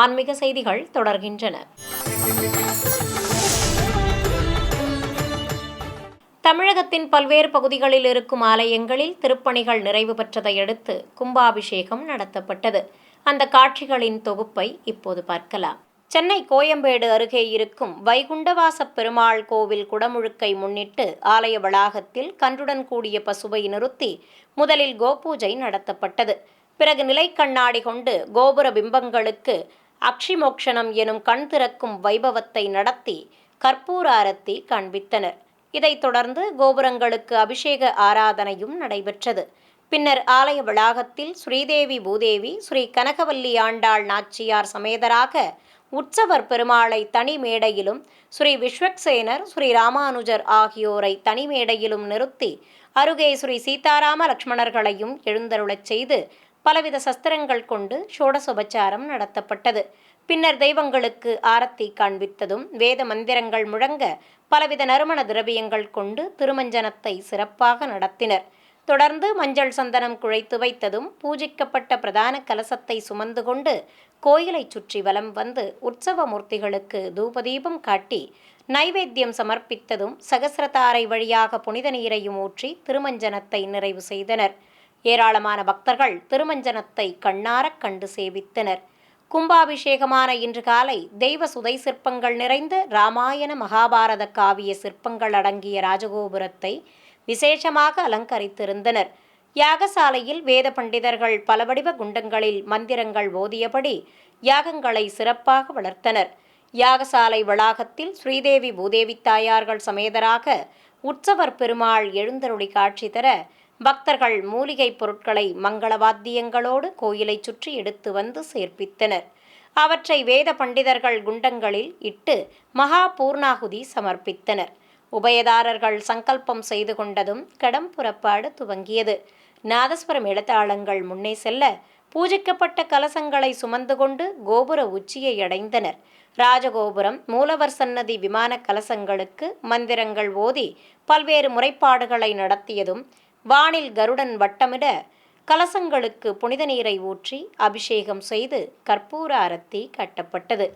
ஆன்மீக செய்திகள் தொடர்கின்றன. தமிழகத்தின் பல்வேறு பகுதிகளில் இருக்கும் ஆலயங்களில் திருப்பணிகள் நிறைவு பெற்றதை அடுத்து கும்பாபிஷேகம் நடத்தப்பட்டது. அந்த காட்சிகளின் தொகுப்பை இப்போது பார்க்கலாம். சென்னை கோயம்பேடு அருகே இருக்கும் வைகுண்டவாசப் பெருமாள் கோவில் குடமுழுக்கை முன்னிட்டு ஆலய வளாகத்தில் கன்றுடன் கூடிய பசுவை நிறுத்தி முதலில் கோபூஜை நடத்தப்பட்டது. பிறகு நிலை கண்ணாடி கொண்டு கோபுர பிம்பங்களுக்கு அக்ஷிமோக்ஷனம் எனும் கண் திறக்கும் வைபவத்தை நடத்தி கற்பூர ஆரத்தி காண்பித்தனர். இதைத் தொடர்ந்து கோபுரங்களுக்கு அபிஷேக ஆராதனையும் நடைபெற்றது. பின்னர் ஆலய வளாகத்தில் ஸ்ரீதேவி பூதேவி, ஸ்ரீ கனகவல்லி ஆண்டாள் நாச்சியார் சமேதராக உற்சவர் பெருமாளை தனி மேடையிலும், ஸ்ரீ விஸ்வக்சேனர், ஸ்ரீ ராமானுஜர் ஆகியோரை தனி மேடையிலும் நிறுத்தி அருகே ஸ்ரீ சீதாராம லட்சுமணர்களையும் எழுந்தருளச் செய்து பலவித சஸ்திரங்கள் கொண்டு ஷோடசோபச்சாரம் நடத்தப்பட்டது. பின்னர் தெய்வங்களுக்கு ஆரத்தி காண்பித்ததும் வேத மந்திரங்கள் முழங்க பலவித நறுமண திரவியங்கள் கொண்டு திருமஞ்சனத்தை சிறப்பாக நடத்தினர். தொடர்ந்து மஞ்சள் சந்தனம் குழைத்து வைத்ததும் பூஜிக்கப்பட்ட பிரதான கலசத்தை சுமந்து கொண்டு கோயிலை சுற்றி வலம் வந்து உற்சவ மூர்த்திகளுக்கு தூபதீபம் காட்டி நைவேத்தியம் சமர்ப்பித்ததும் சகசிரதாரை வழியாக புனித நீரையும் ஊற்றி திருமஞ்சனத்தை நிறைவு செய்தனர். ஏராளமான பக்தர்கள் திருமஞ்சனத்தை கண்ணாரக் கண்டு சேவித்தனர். கும்பாபிஷேகமான இன்று காலை தெய்வ சுதை சிற்பங்கள் நிறைந்த இராமாயண மகாபாரத காவிய சிற்பங்கள் அடங்கிய ராஜகோபுரத்தை விசேஷமாக அலங்கரித்திருந்தனர். யாகசாலையில் வேத பண்டிதர்கள் பலவடிவ குண்டங்களில் மந்திரங்கள் ஓதியபடி யாகங்களை சிறப்பாக வளர்த்தனர். யாகசாலை வளாகத்தில் ஸ்ரீதேவி பூதேவி தாயார்கள் சமேதராக உற்சவர் பெருமாள் எழுந்தருளி காட்சி தர பக்தர்கள் மூலிகை பொருட்களை மங்கள வாத்தியங்களோடு கோயிலை சுற்றி எடுத்து வந்து சேர்ப்பித்தனர். அவற்றை வேத பண்டிதர்கள் குண்டங்களில் இட்டு மகா பூர்ணாகுதி சமர்ப்பித்தனர். உபயதாரர்கள் சங்கல்பம் செய்து கொண்டதும் கடம் புறப்பாடு துவங்கியது. நாதஸ்வரம் எழுத்தாளங்கள் முன்னே செல்ல பூஜிக்கப்பட்ட கலசங்களை சுமந்து கொண்டு கோபுர உச்சியை அடைந்தனர். ராஜகோபுரம் மூலவர் சன்னதி விமான கலசங்களுக்கு மந்திரங்கள் ஓதி பல்வேறு முறைப்பாடுகளை நடத்தியதும் வானில் கருடன் வட்டமிட கலசங்களுக்கு புனித நீரை ஊற்றி அபிஷேகம் செய்து கற்பூர ஆரத்தி கட்டப்பட்டது.